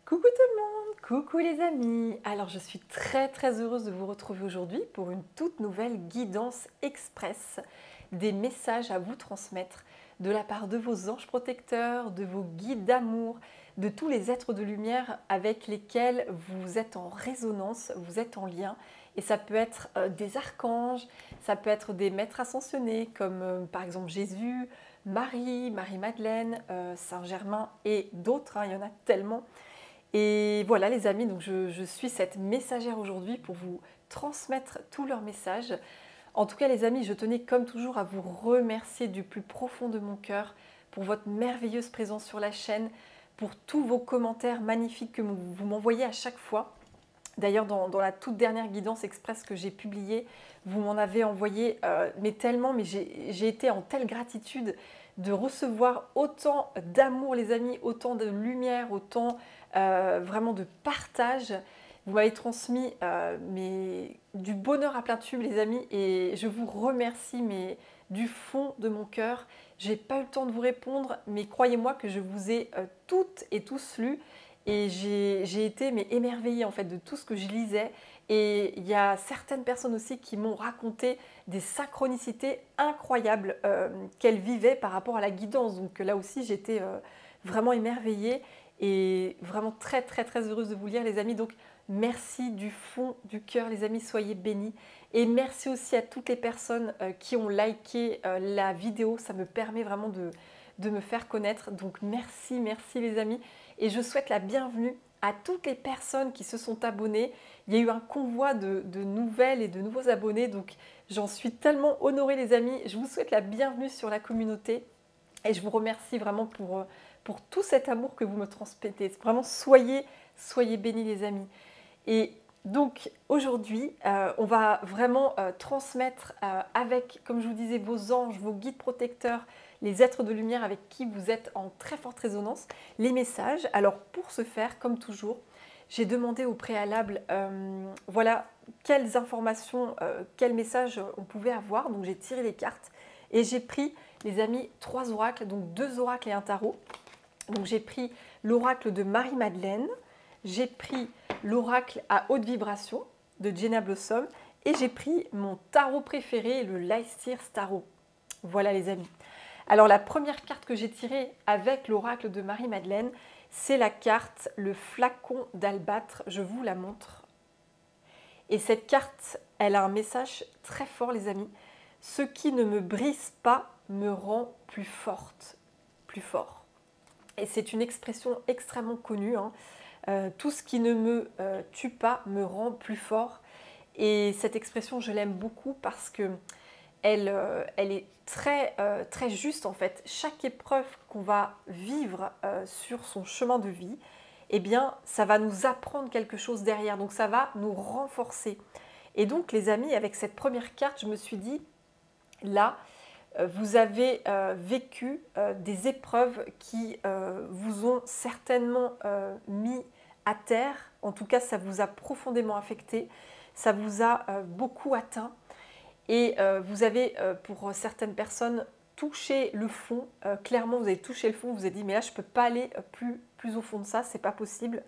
Coucou tout le monde, coucou les amis. Alors je suis très heureuse de vous retrouver aujourd'hui pour une toute nouvelle guidance express des messages à vous transmettre de la part de vos anges protecteurs, de vos guides d'amour, de tous les êtres de lumière avec lesquels vous êtes en résonance, vous êtes en lien. Et ça peut être des archanges, ça peut être des maîtres ascensionnés comme par exemple Jésus, Marie, Marie-Madeleine, Saint-Germain et d'autres, il y en a tellement. Et voilà les amis, donc je suis cette messagère aujourd'hui pour vous transmettre tous leurs messages. En tout cas les amis, je tenais comme toujours à vous remercier du plus profond de mon cœur pour votre merveilleuse présence sur la chaîne, pour tous vos commentaires magnifiques que vous m'envoyez à chaque fois. D'ailleurs, dans la toute dernière guidance express que j'ai publiée, vous m'en avez envoyé mais tellement, mais j'ai été en telle gratitude de recevoir autant d'amour les amis, autant de lumière, autant vraiment de partage. Vous m'avez transmis du bonheur à plein tube les amis et je vous remercie mais du fond de mon cœur. J'ai pas eu le temps de vous répondre mais croyez-moi que je vous ai toutes et tous lus. Et j'ai été émerveillée en fait de tout ce que je lisais. Et il y a certaines personnes aussi qui m'ont raconté des synchronicités incroyables qu'elles vivaient par rapport à la guidance. Donc là aussi j'étais vraiment émerveillée et vraiment très heureuse de vous lire les amis. Donc merci du fond du cœur les amis, soyez bénis. Et merci aussi à toutes les personnes qui ont liké la vidéo. Ça me permet vraiment de me faire connaître. Donc merci les amis. Et je souhaite la bienvenue à toutes les personnes qui se sont abonnées. Il y a eu un convoi de nouvelles et de nouveaux abonnés, donc j'en suis tellement honorée les amis. Je vous souhaite la bienvenue sur la communauté et je vous remercie vraiment pour tout cet amour que vous me transmettez. Vraiment, soyez bénis les amis. Et donc aujourd'hui, on va vraiment transmettre avec, comme je vous disais, vos anges, vos guides protecteurs, les êtres de lumière avec qui vous êtes en très forte résonance, les messages. Alors pour ce faire, comme toujours, j'ai demandé au préalable, voilà, quelles informations, quels messages on pouvait avoir. Donc j'ai tiré les cartes et j'ai pris, les amis, 3 oracles, donc 2 oracles et un tarot. Donc j'ai pris l'oracle de Marie-Madeleine, j'ai pris l'oracle à haute vibration de Jenna Blossom et j'ai pris mon tarot préféré, le Leicester Tarot. Voilà les amis. Alors la première carte que j'ai tirée avec l'oracle de Marie-Madeleine, c'est la carte le flacon d'albâtre. Je vous la montre. Et cette carte, elle a un message très fort les amis. Ce qui ne me brise pas me rend plus forte, plus fort. Et c'est une expression extrêmement connue. Tout ce qui ne me tue pas me rend plus fort. Et cette expression, je l'aime beaucoup parce que elle est très juste en fait. Chaque épreuve qu'on va vivre sur son chemin de vie, eh bien, ça va nous apprendre quelque chose derrière. Donc, ça va nous renforcer. Et donc, les amis, avec cette première carte, je me suis dit, là, vous avez vécu des épreuves qui vous ont certainement mis à terre. En tout cas, ça vous a profondément affecté. Ça vous a beaucoup atteint. Et vous avez, pour certaines personnes, touché le fond. Clairement, vous avez touché le fond. Vous avez dit, mais là, je ne peux pas aller plus au fond de ça. Ce n'est pas possible.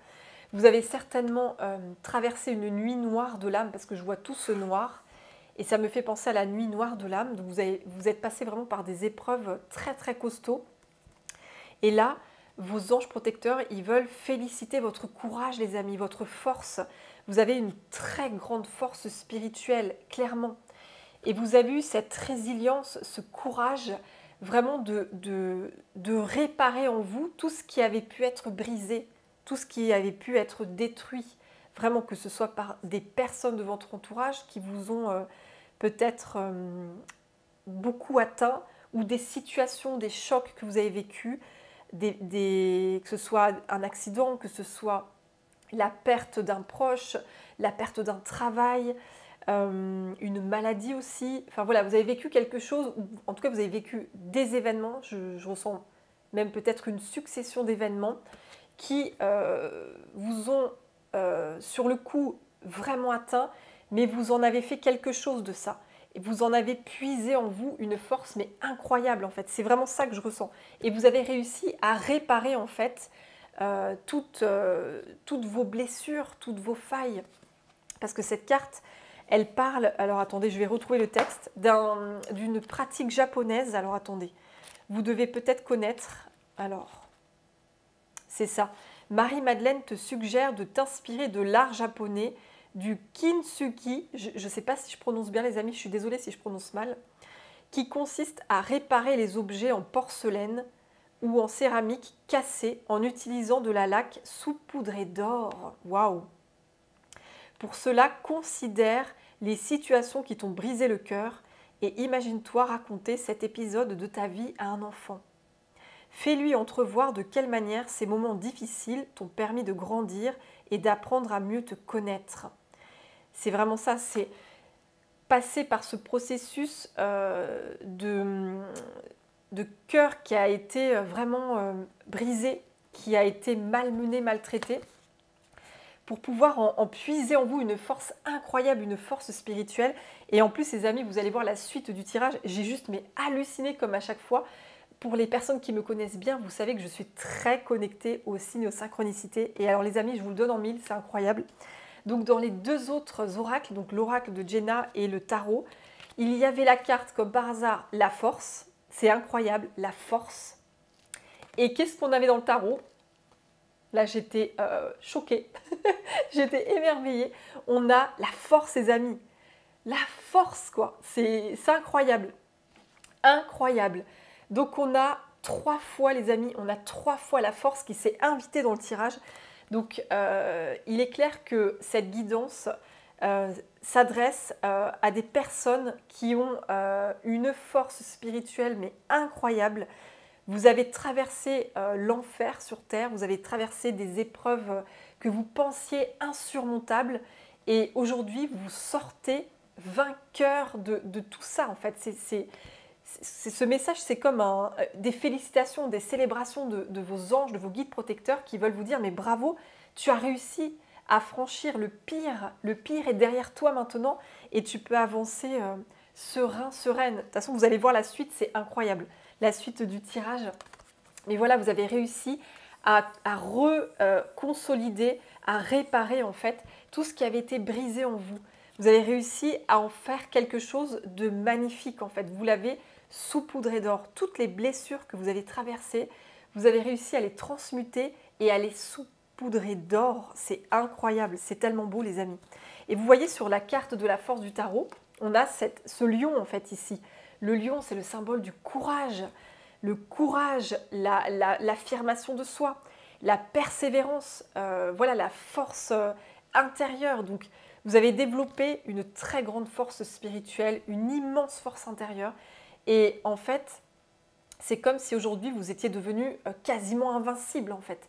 Vous avez certainement traversé une nuit noire de l'âme, parce que je vois tout ce noir. Et ça me fait penser à la nuit noire de l'âme. Donc vous êtes passé vraiment par des épreuves très costauds. Et là, vos anges protecteurs, ils veulent féliciter votre courage, les amis, votre force. Vous avez une très grande force spirituelle, clairement. Et vous avez eu cette résilience, ce courage vraiment de réparer en vous tout ce qui avait pu être brisé, tout ce qui avait pu être détruit. Vraiment que ce soit par des personnes de votre entourage qui vous ont peut-être beaucoup atteint, ou des situations, des chocs que vous avez vécus, que ce soit un accident, que ce soit la perte d'un proche, la perte d'un travail, une maladie aussi. Enfin voilà, vous avez vécu quelque chose, ou en tout cas vous avez vécu des événements, je ressens même peut-être une succession d'événements qui vous ont sur le coup vraiment atteint, mais vous en avez fait quelque chose de ça. Et vous en avez puisé en vous une force mais incroyable en fait. C'est vraiment ça que je ressens. Et vous avez réussi à réparer en fait toutes vos blessures, toutes vos failles. Parce que cette carte, elle parle, alors attendez, je vais retrouver le texte, d'une pratique japonaise. Alors attendez, vous devez peut-être connaître, alors, c'est ça. Marie-Madeleine te suggère de t'inspirer de l'art japonais, du kintsugi, je ne sais pas si je prononce bien les amis, je suis désolée si je prononce mal, qui consiste à réparer les objets en porcelaine ou en céramique cassée en utilisant de la laque saupoudrée d'or. Waouh! Pour cela, considère les situations qui t'ont brisé le cœur et imagine-toi raconter cet épisode de ta vie à un enfant. Fais-lui entrevoir de quelle manière ces moments difficiles t'ont permis de grandir et d'apprendre à mieux te connaître. C'est vraiment ça, c'est passer par ce processus de cœur qui a été vraiment brisé, qui a été malmené, maltraité, pour pouvoir en puiser en vous une force incroyable, une force spirituelle. Et en plus, les amis, vous allez voir la suite du tirage, j'ai juste halluciné comme à chaque fois. Pour les personnes qui me connaissent bien, vous savez que je suis très connectée aux signes, aux synchronicités. Et alors les amis, je vous le donne en mille, c'est incroyable. Donc dans les deux autres oracles, donc l'oracle de Jenna et le tarot, il y avait la carte comme par hasard, la force. C'est incroyable, la force. Et qu'est-ce qu'on avait dans le tarot? Là, j'étais choquée, j'étais émerveillée. On a la force, les amis. La force, quoi. C'est incroyable. Incroyable. Donc, on a 3 fois, les amis, on a 3 fois la force qui s'est invitée dans le tirage. Donc, il est clair que cette guidance s'adresse à des personnes qui ont une force spirituelle, mais incroyable. Vous avez traversé l'enfer sur Terre, vous avez traversé des épreuves que vous pensiez insurmontables et aujourd'hui vous sortez vainqueur de tout ça en fait. Ce message, c'est comme des félicitations, des célébrations de vos anges, de vos guides protecteurs qui veulent vous dire mais bravo, tu as réussi à franchir le pire est derrière toi maintenant et tu peux avancer serein, sereine. De toute façon, vous allez voir la suite, c'est incroyable. La suite du tirage. Mais voilà, vous avez réussi à reconsolider, à réparer en fait tout ce qui avait été brisé en vous. Vous avez réussi à en faire quelque chose de magnifique en fait. Vous l'avez saupoudré d'or. Toutes les blessures que vous avez traversées, vous avez réussi à les transmuter et à les saupoudrer d'or. C'est incroyable, c'est tellement beau les amis. Et vous voyez sur la carte de la force du tarot, on a ce lion en fait ici. Le lion, c'est le symbole du courage. Le courage, l'affirmation de soi, la persévérance, voilà la force intérieure. Donc, vous avez développé une très grande force spirituelle, une immense force intérieure. Et en fait, c'est comme si aujourd'hui vous étiez devenu quasiment invincible en fait.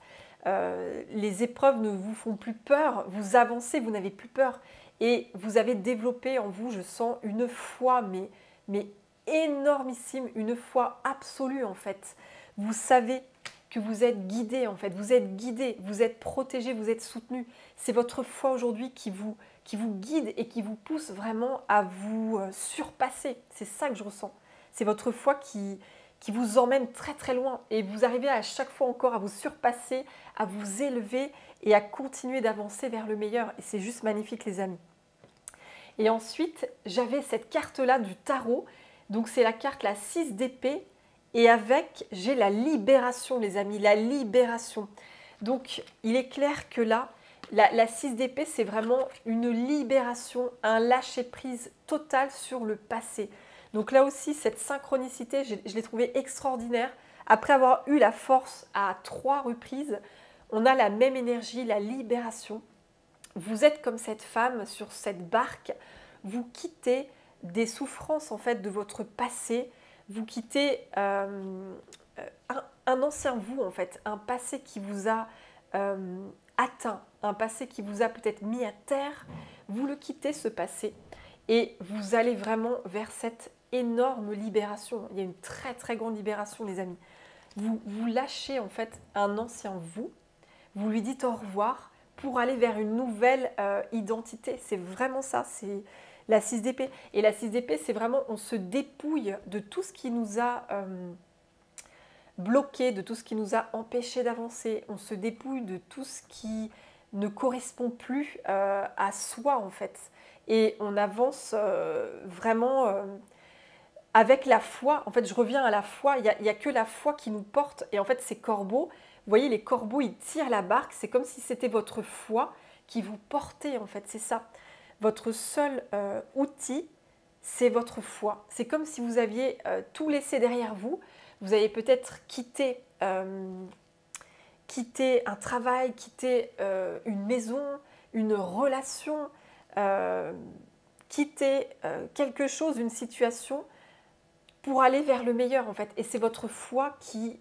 Les épreuves ne vous font plus peur, vous avancez, vous n'avez plus peur. Et vous avez développé en vous, je sens, une foi, mais énormissime, une foi absolue en fait. Vous savez que vous êtes guidé en fait, vous êtes guidé, vous êtes protégé, vous êtes soutenu. C'est votre foi aujourd'hui qui vous guide et qui vous pousse vraiment à vous surpasser. C'est ça que je ressens. C'est votre foi qui vous emmène très très loin et vous arrivez à chaque fois encore à vous surpasser, à vous élever et à continuer d'avancer vers le meilleur. Et c'est juste magnifique les amis. Et ensuite, j'avais cette carte-là du tarot. Donc c'est la carte, la 6 d'épée. Et avec, j'ai la libération les amis, la libération. Donc il est clair que là, la 6 d'épée, c'est vraiment une libération, un lâcher-prise total sur le passé. Donc là aussi, cette synchronicité, je l'ai trouvée extraordinaire. Après avoir eu la force à 3 reprises, on a la même énergie, la libération. Vous êtes comme cette femme sur cette barque, vous quittez des souffrances en fait de votre passé, vous quittez un ancien vous en fait, un passé qui vous a atteint, un passé qui vous a peut-être mis à terre, vous le quittez ce passé et vous allez vraiment vers cette énorme libération. Il y a une très très grande libération les amis. Vous lâchez en fait un ancien vous lui dites au revoir pour aller vers une nouvelle identité. C'est vraiment ça, c'est la 6 d'épée. Et la 6 d'épée, c'est vraiment, on se dépouille de tout ce qui nous a bloqué, de tout ce qui nous a empêché d'avancer. On se dépouille de tout ce qui ne correspond plus à soi en fait. Et on avance vraiment avec la foi. En fait, je reviens à la foi. Il y a que la foi qui nous porte. Et en fait, ces corbeaux, vous voyez, les corbeaux, ils tirent la barque. C'est comme si c'était votre foi qui vous portait en fait. C'est ça. Votre seul outil, c'est votre foi. C'est comme si vous aviez tout laissé derrière vous. Vous avez peut-être quitté un travail, quitté une maison, une relation, quitté quelque chose, une situation pour aller vers le meilleur en fait. Et c'est votre foi qui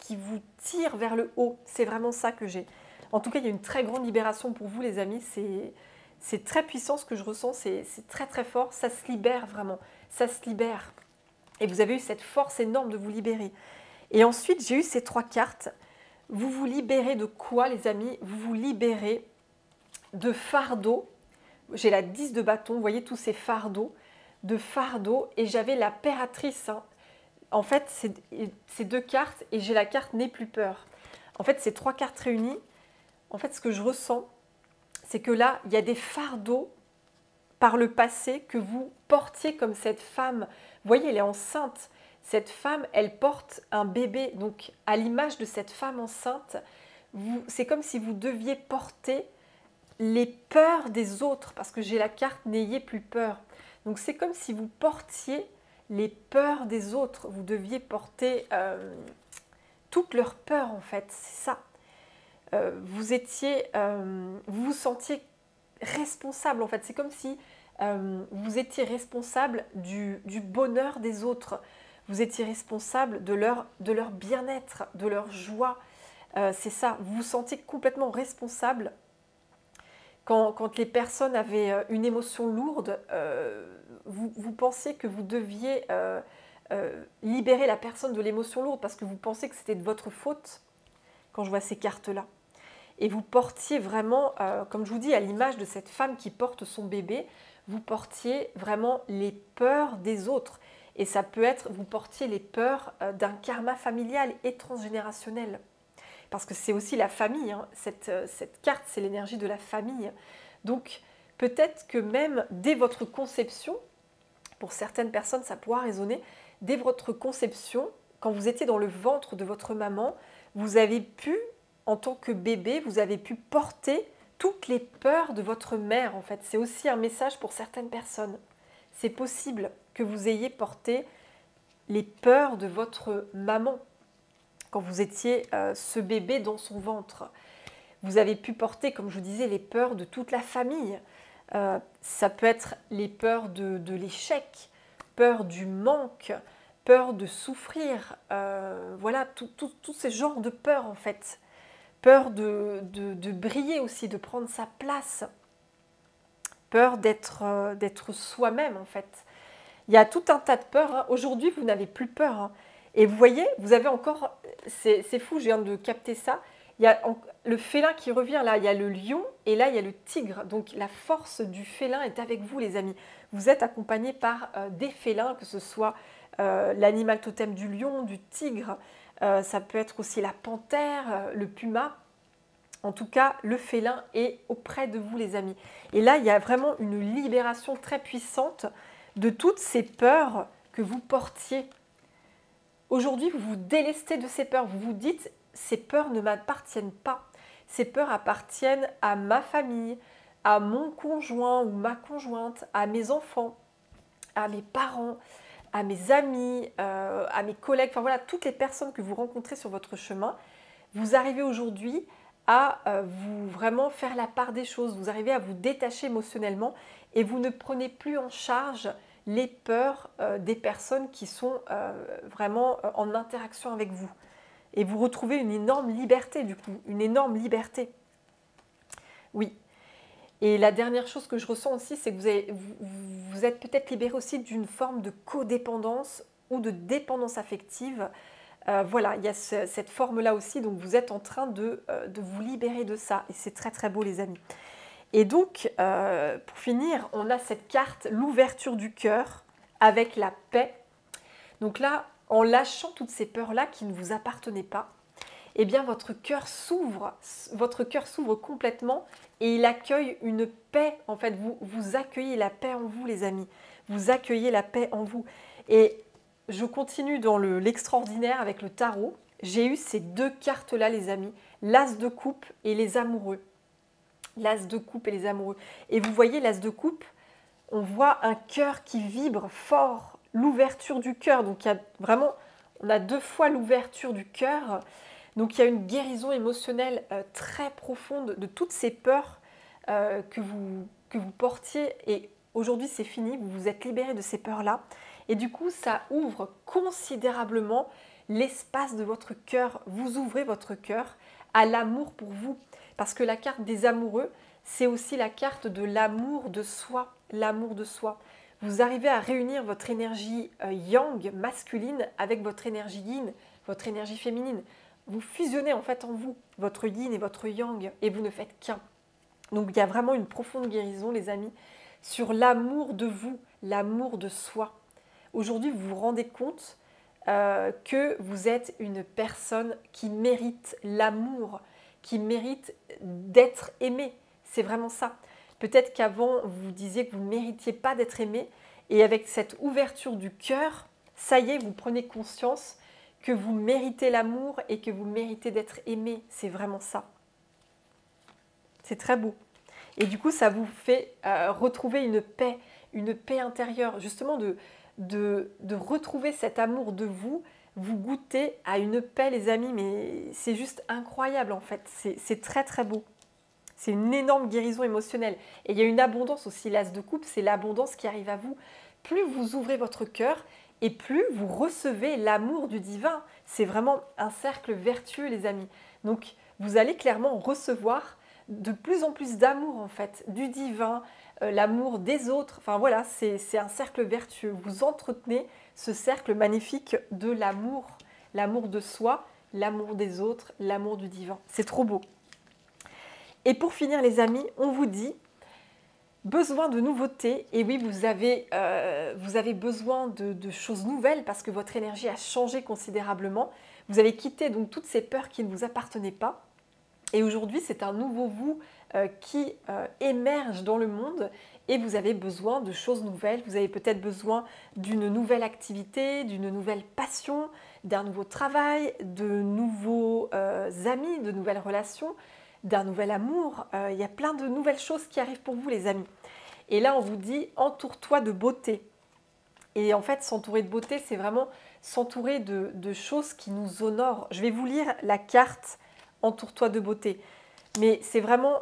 vous tire vers le haut. C'est vraiment ça que j'ai. En tout cas, il y a une très grande libération pour vous les amis. C'est très puissant ce que je ressens, c'est très très fort, ça se libère vraiment, ça se libère. Et vous avez eu cette force énorme de vous libérer. Et ensuite, j'ai eu ces 3 cartes. Vous vous libérez de quoi les amis? Vous vous libérez de fardeaux. J'ai la 10 de bâton, vous voyez tous ces fardeaux, et j'avais la pératrice. Hein. En fait, c'est 2 cartes et j'ai la carte N'aie plus peur. En fait, ces 3 cartes réunies, en fait, ce que je ressens, c'est que là, il y a des fardeaux par le passé que vous portiez comme cette femme. Vous voyez, elle est enceinte. Cette femme, elle porte un bébé. Donc, à l'image de cette femme enceinte, c'est comme si vous deviez porter les peurs des autres. Parce que j'ai la carte « N'ayez plus peur ». Donc, c'est comme si vous portiez les peurs des autres. Vous deviez porter toutes leurs peurs, en fait. C'est ça. Vous vous sentiez responsable en fait. C'est comme si vous étiez responsable du bonheur des autres. Vous étiez responsable de leur bien-être, de leur joie. C'est ça, vous vous sentiez complètement responsable. Quand les personnes avaient une émotion lourde, vous pensiez que vous deviez libérer la personne de l'émotion lourde parce que vous pensez que c'était de votre faute quand je vois ces cartes-là. Et vous portiez vraiment, comme je vous dis, à l'image de cette femme qui porte son bébé, vous portiez vraiment les peurs des autres. Et ça peut être, vous portiez les peurs d'un karma familial et transgénérationnel. Parce que c'est aussi la famille, hein. Cette carte, c'est l'énergie de la famille. Donc, peut-être que même dès votre conception, pour certaines personnes, ça pourra résonner, dès votre conception, quand vous étiez dans le ventre de votre maman, vous avez pu, en tant que bébé, vous avez pu porter toutes les peurs de votre mère, en fait. C'est aussi un message pour certaines personnes. C'est possible que vous ayez porté les peurs de votre maman quand vous étiez ce bébé dans son ventre. Vous avez pu porter, comme je vous disais, les peurs de toute la famille. Ça peut être les peurs de l'échec, peur du manque, peur de souffrir. Voilà, tous ces genres de peurs, en fait. Peur de briller aussi, de prendre sa place. Peur d'être soi-même, en fait. Il y a tout un tas de peurs. Hein. Aujourd'hui, vous n'avez plus peur. Hein. Et vous voyez, vous avez encore... C'est fou, je viens de capter ça. Il y a le félin qui revient là. Il y a le lion et là, il y a le tigre. Donc, la force du félin est avec vous, les amis. Vous êtes accompagnés par des félins, que ce soit l'animal totem du lion, du tigre. Ça peut être aussi la panthère, le puma. En tout cas, le félin est auprès de vous, les amis. Et là, il y a vraiment une libération très puissante de toutes ces peurs que vous portiez. Aujourd'hui, vous vous délestez de ces peurs. Vous vous dites, ces peurs ne m'appartiennent pas. Ces peurs appartiennent à ma famille, à mon conjoint ou ma conjointe, à mes enfants, à mes parents, à mes amis, à mes collègues. Enfin voilà, toutes les personnes que vous rencontrez sur votre chemin. Vous arrivez aujourd'hui à vous vraiment faire la part des choses. Vous arrivez à vous détacher émotionnellement et vous ne prenez plus en charge les peurs des personnes qui sont vraiment en interaction avec vous. Et vous retrouvez une énorme liberté du coup, une énorme liberté. Oui. Et la dernière chose que je ressens aussi, c'est que vous êtes peut-être libéré aussi d'une forme de codépendance ou de dépendance affective. Voilà, il y a cette forme-là aussi, donc vous êtes en train de vous libérer de ça. Et c'est très très beau les amis. Et donc, pour finir, on a cette carte, l'ouverture du cœur avec la paix. Donc là, en lâchant toutes ces peurs-là qui ne vous appartenaient pas, eh bien votre cœur s'ouvre complètement et il accueille une paix. En fait, vous accueillez la paix en vous, les amis. Vous accueillez la paix en vous. Et je continue dans l'extraordinaire avec le tarot. J'ai eu ces deux cartes-là, les amis, l'as de coupe et les amoureux. L'as de coupe et les amoureux. Et vous voyez, l'as de coupe, on voit un cœur qui vibre fort, l'ouverture du cœur. Donc, il y a vraiment, on a deux fois l'ouverture du cœur. Donc, il y a une guérison émotionnelle très profonde de toutes ces peurs que vous portiez. Et aujourd'hui, c'est fini, vous vous êtes libéré de ces peurs-là. Et du coup, ça ouvre considérablement l'espace de votre cœur. Vous ouvrez votre cœur à l'amour pour vous. Parce que la carte des amoureux, c'est aussi la carte de l'amour de soi. L'amour de soi. Vous arrivez à réunir votre énergie yang, masculine, avec votre énergie yin, votre énergie féminine. Vous fusionnez en fait en vous, votre yin et votre yang, et vous ne faites qu'un. Donc il y a vraiment une profonde guérison, les amis, sur l'amour de vous, l'amour de soi. Aujourd'hui, vous vous rendez compte que vous êtes une personne qui mérite l'amour, qui mérite d'être aimée. C'est vraiment ça. Peut-être qu'avant, vous disiez que vous ne méritiez pas d'être aimé, et avec cette ouverture du cœur, ça y est, vous prenez conscience que vous méritez l'amour et que vous méritez d'être aimé. C'est vraiment ça. C'est très beau. Et du coup, ça vous fait retrouver une paix intérieure. Justement, de retrouver cet amour de vous, vous goûtez à une paix, les amis, mais c'est juste incroyable en fait. C'est très très beau. C'est une énorme guérison émotionnelle. Et il y a une abondance aussi, l'as de coupe, c'est l'abondance qui arrive à vous. Plus vous ouvrez votre cœur, et plus vous recevez l'amour du divin. C'est vraiment un cercle vertueux, les amis. Donc, vous allez clairement recevoir de plus en plus d'amour, en fait, du divin, l'amour des autres. Enfin, voilà, c'est un cercle vertueux. Vous entretenez ce cercle magnifique de l'amour. L'amour de soi, l'amour des autres, l'amour du divin. C'est trop beau. Et pour finir, les amis, on vous dit besoin de nouveautés. Et oui, vous avez besoin de choses nouvelles parce que votre énergie a changé considérablement. Vous avez quitté donc toutes ces peurs qui ne vous appartenaient pas. Et aujourd'hui, c'est un nouveau vous qui émerge dans le monde et vous avez besoin de choses nouvelles. Vous avez peut-être besoin d'une nouvelle activité, d'une nouvelle passion, d'un nouveau travail, de nouveaux amis, de nouvelles relations, d'un nouvel amour. Il y a plein de nouvelles choses qui arrivent pour vous, les amis. Et là, on vous dit « entoure-toi de beauté ». Et en fait, s'entourer de beauté, c'est vraiment s'entourer de choses qui nous honorent. Je vais vous lire la carte « entoure-toi de beauté ». Mais c'est vraiment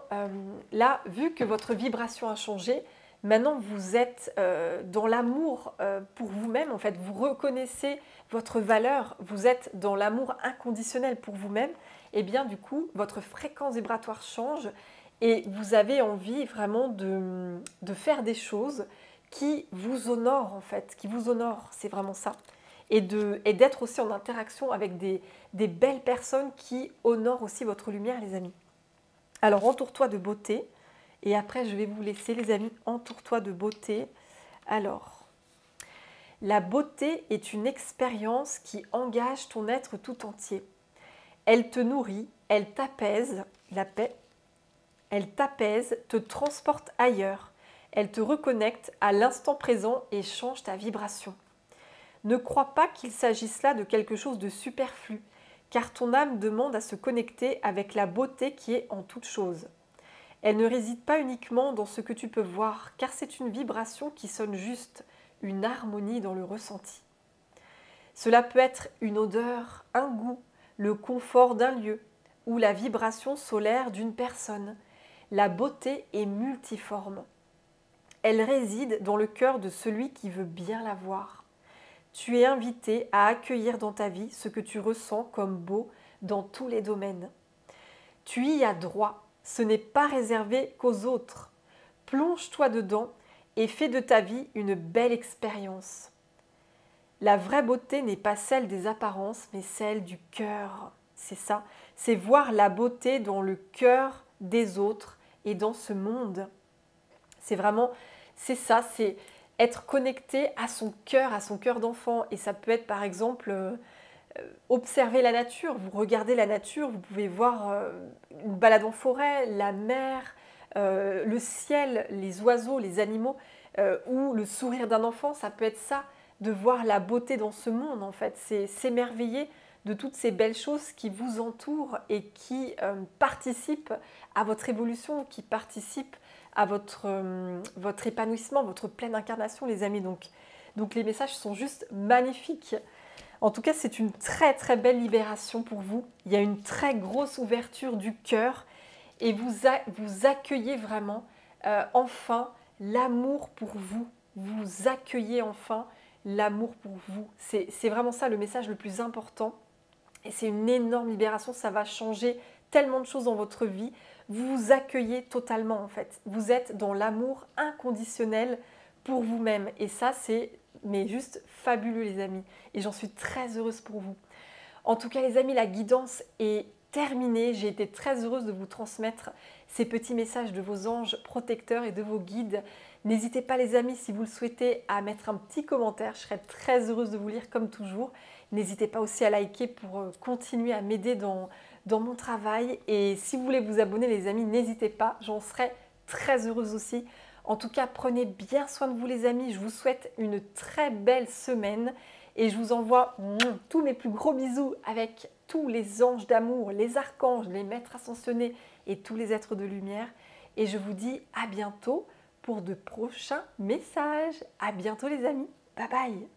là, vu que votre vibration a changé, maintenant vous êtes dans l'amour pour vous-même. En fait, vous reconnaissez votre valeur, vous êtes dans l'amour inconditionnel pour vous-même. Et bien du coup, votre fréquence vibratoire change et vous avez envie vraiment de faire des choses qui vous honorent en fait, qui vous honorent, c'est vraiment ça. Et d'être aussi en interaction avec des belles personnes qui honorent aussi votre lumière, les amis. Alors, entoure-toi de beauté. Et après, je vais vous laisser, les amis, entoure-toi de beauté. Alors, la beauté est une expérience qui engage ton être tout entier. Elle te nourrit, elle t'apaise, la paix. Elle t'apaise, te transporte ailleurs. Elle te reconnecte à l'instant présent et change ta vibration. Ne crois pas qu'il s'agisse là de quelque chose de superflu, car ton âme demande à se connecter avec la beauté qui est en toute chose. Elle ne réside pas uniquement dans ce que tu peux voir, car c'est une vibration qui sonne juste, une harmonie dans le ressenti. Cela peut être une odeur, un goût, le confort d'un lieu ou la vibration solaire d'une personne. La beauté est multiforme. Elle réside dans le cœur de celui qui veut bien la voir. Tu es invité à accueillir dans ta vie ce que tu ressens comme beau dans tous les domaines. Tu y as droit, ce n'est pas réservé qu'aux autres. Plonge-toi dedans et fais de ta vie une belle expérience. La vraie beauté n'est pas celle des apparences, mais celle du cœur. C'est ça, c'est voir la beauté dans le cœur des autres et dans ce monde. C'est vraiment, c'est ça, c'est être connecté à son cœur d'enfant. Et ça peut être par exemple observer la nature. Vous regardez la nature, vous pouvez voir une balade en forêt, la mer, le ciel, les oiseaux, les animaux, ou le sourire d'un enfant. Ça peut être ça, de voir la beauté dans ce monde en fait. C'est s'émerveiller de toutes ces belles choses qui vous entourent et qui participent à votre évolution, qui participent à votre épanouissement, votre pleine incarnation, les amis. Donc les messages sont juste magnifiques. En tout cas, c'est une très très belle libération pour vous. Il y a une très grosse ouverture du cœur et vous accueillez vraiment enfin l'amour pour vous. Vous accueillez enfin l'amour pour vous. C'est vraiment ça le message le plus important. Et c'est une énorme libération, ça va changer tellement de choses dans votre vie. Vous vous accueillez totalement en fait. Vous êtes dans l'amour inconditionnel pour vous-même. Et ça, c'est mais juste fabuleux les amis. Et j'en suis très heureuse pour vous. En tout cas les amis, la guidance est terminée. J'ai été très heureuse de vous transmettre ces petits messages de vos anges protecteurs et de vos guides. N'hésitez pas les amis, si vous le souhaitez, à mettre un petit commentaire. Je serai très heureuse de vous lire comme toujours. N'hésitez pas aussi à liker pour continuer à m'aider dans mon travail. Et si vous voulez vous abonner les amis, n'hésitez pas, j'en serai très heureuse aussi. En tout cas, prenez bien soin de vous les amis. Je vous souhaite une très belle semaine et je vous envoie tous mes plus gros bisous avec tous les anges d'amour, les archanges, les maîtres ascensionnés et tous les êtres de lumière. Et je vous dis à bientôt pour de prochains messages. À bientôt les amis. Bye bye.